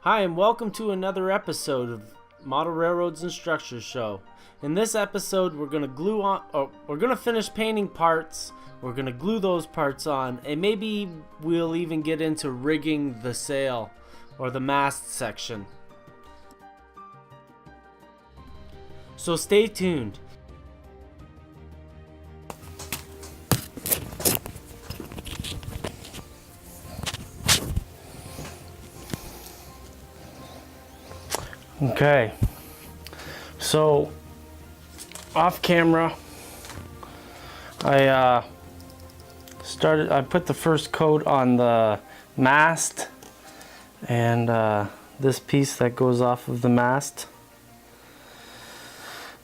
Hi, and welcome to another episode of Model Railroads and Structures Show. In this episode, we're gonna finish painting parts. We're gonna glue those parts on, and maybe we'll even get into rigging the sail or the mast section. So stay tuned. Okay, so off camera, I put the first coat on the mast and this piece that goes off of the mast.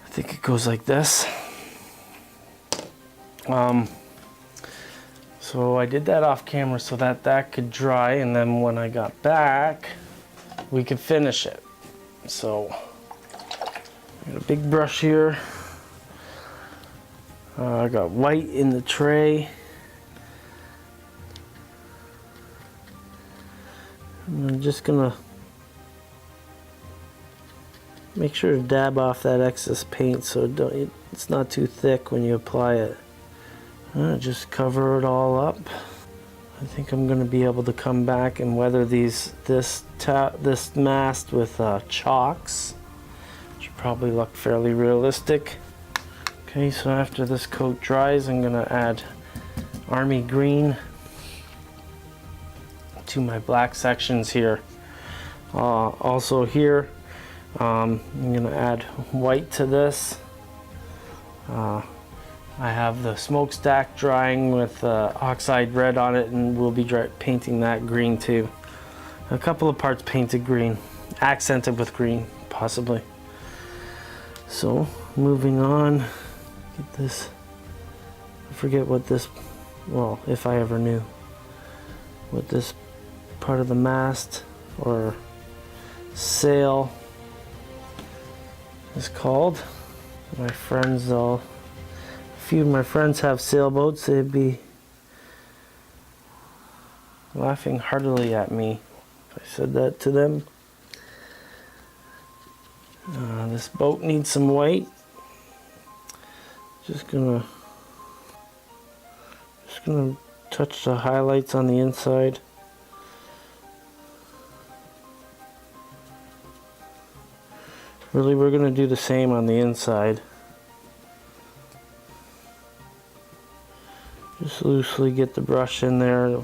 I think it goes like this. So I did that off camera so that could dry, and then when I got back, we could finish it. So, I got a big brush here. I got white in the tray. And I'm just gonna make sure to dab off that excess paint so it's not too thick when you apply it. Just cover it all up. I think I'm going to be able to come back and weather this mast with chalks, which probably look fairly realistic. Okay, so after this coat dries, I'm going to add army green to my black sections here. Also here, I'm going to add white to this. I have the smokestack drying with oxide red on it, and we'll be painting that green too. A couple of parts painted green, accented with green possibly. So moving on, get this, I forget what this, well, if I ever knew what this part of the mast or sail is called. My friends few of my friends have sailboats. They'd be laughing heartily at me if I said that to them. This boat needs some white. Just gonna touch the highlights on the inside. Really, we're gonna do the same on the inside. Just loosely get the brush in there.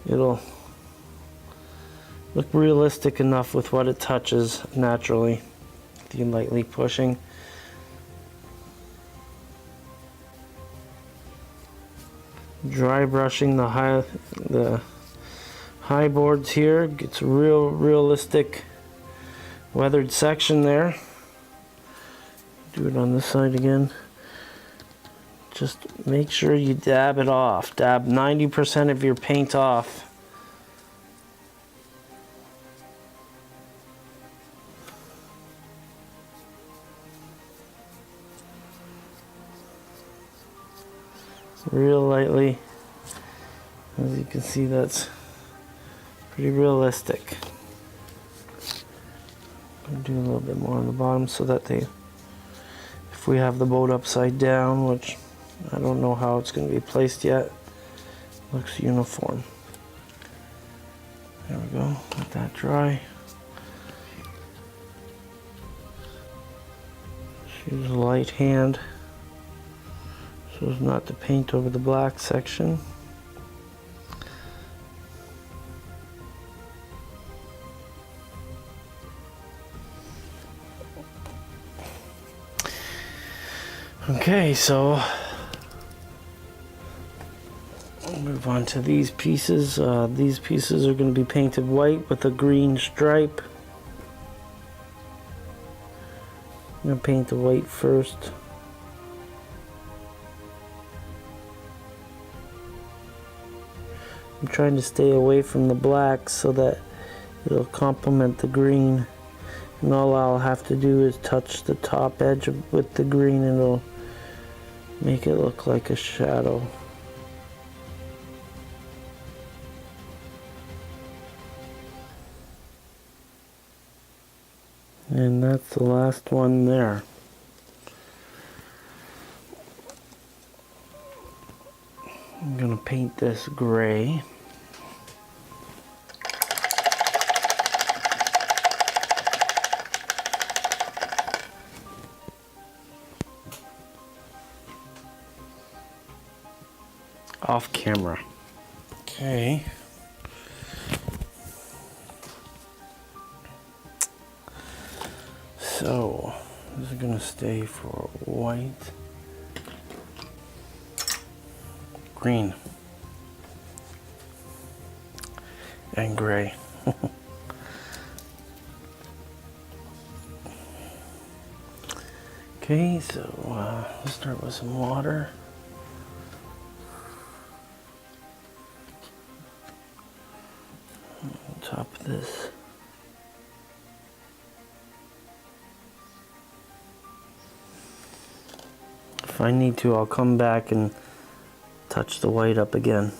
It'll look realistic enough with what it touches naturally, if you're lightly pushing. Dry brushing the high boards here gets a real realistic weathered section there. Do it on this side again. Just make sure you dab it off. Dab 90% of your paint off. Real lightly. As you can see, that's pretty realistic. I'll do a little bit more on the bottom so that if we have the boat upside down, which I don't know how it's going to be placed yet, looks uniform. There we go, let that dry. Just use a light hand so as not to paint over the black section. Okay, so I'll move on to these pieces. These pieces are going to be painted white with a green stripe. I'm going to paint the white first. I'm trying to stay away from the black so that it'll complement the green. And all I'll have to do is touch the top edge with the green, and it'll make it look like a shadow. And that's the last one there. I'm gonna paint this gray. Off camera. Okay. So, this is gonna stay for white, green, and gray. Okay, so let's start with some water. On top of this. If I need to, I'll come back and touch the white up again.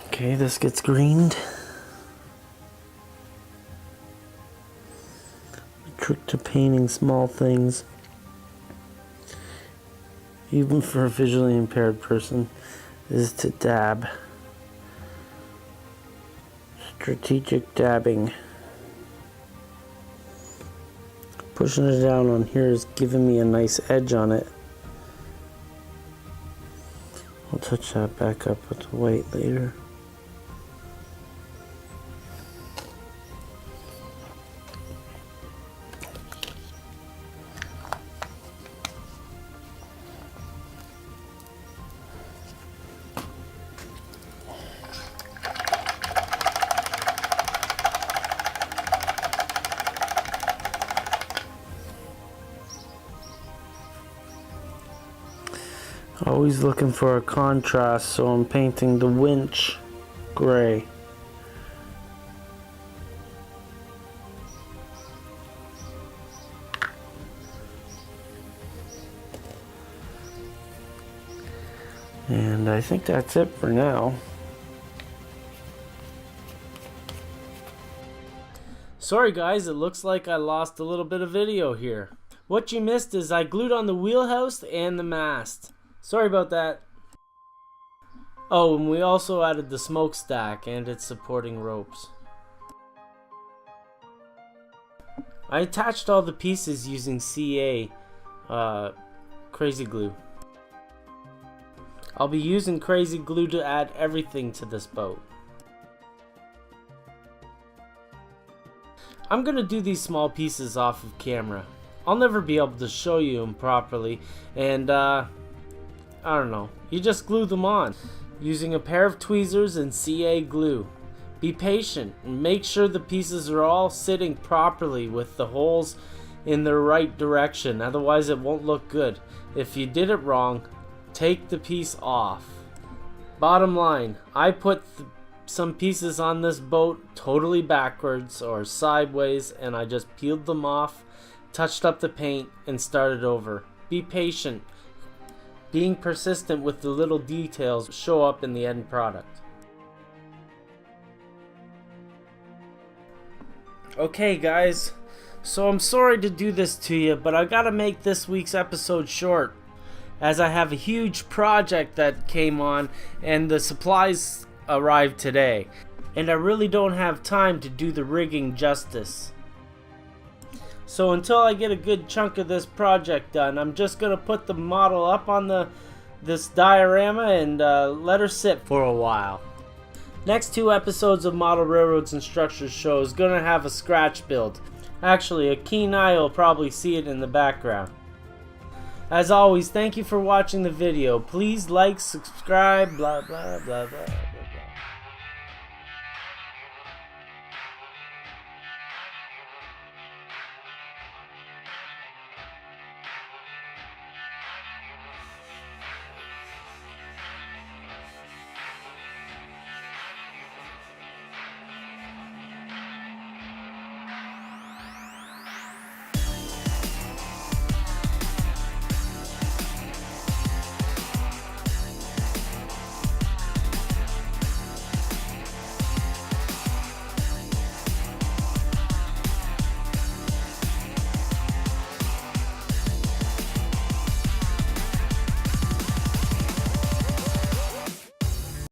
Okay, this gets greened. The trick to painting small things, even for a visually impaired person, is to dab. Strategic dabbing. Pushing it down on here is giving me a nice edge on it. I'll touch that back up with the white later. Always looking for a contrast, so I'm painting the winch gray. And I think that's it for now. Sorry guys, it looks like I lost a little bit of video here. What you missed is I glued on the wheelhouse and the mast. Sorry about that. Oh, and we also added the smokestack and its supporting ropes. I attached all the pieces using CA crazy glue. I'll be using crazy glue to add everything to this boat. I'm gonna do these small pieces off of camera. I'll never be able to show you them properly, and I don't know, you just glue them on using a pair of tweezers and CA glue. Be patient and make sure the pieces are all sitting properly with the holes in the right direction, otherwise it won't look good. If you did it wrong, take the piece off. Bottom line, I put some pieces on this boat totally backwards or sideways, and I just peeled them off, touched up the paint, and started over. Be patient. Being persistent with the little details show up in the end product. Okay guys, so I'm sorry to do this to you, but I gotta make this week's episode short, as I have a huge project that came on and the supplies arrived today, and I really don't have time to do the rigging justice. So until I get a good chunk of this project done, I'm just gonna put the model up on this diorama and let her sit for a while. Next 2 episodes of Model Railroads and Structures show is gonna have a scratch build. Actually, a keen eye will probably see it in the background. As always, thank you for watching the video. Please like, subscribe, blah blah blah blah.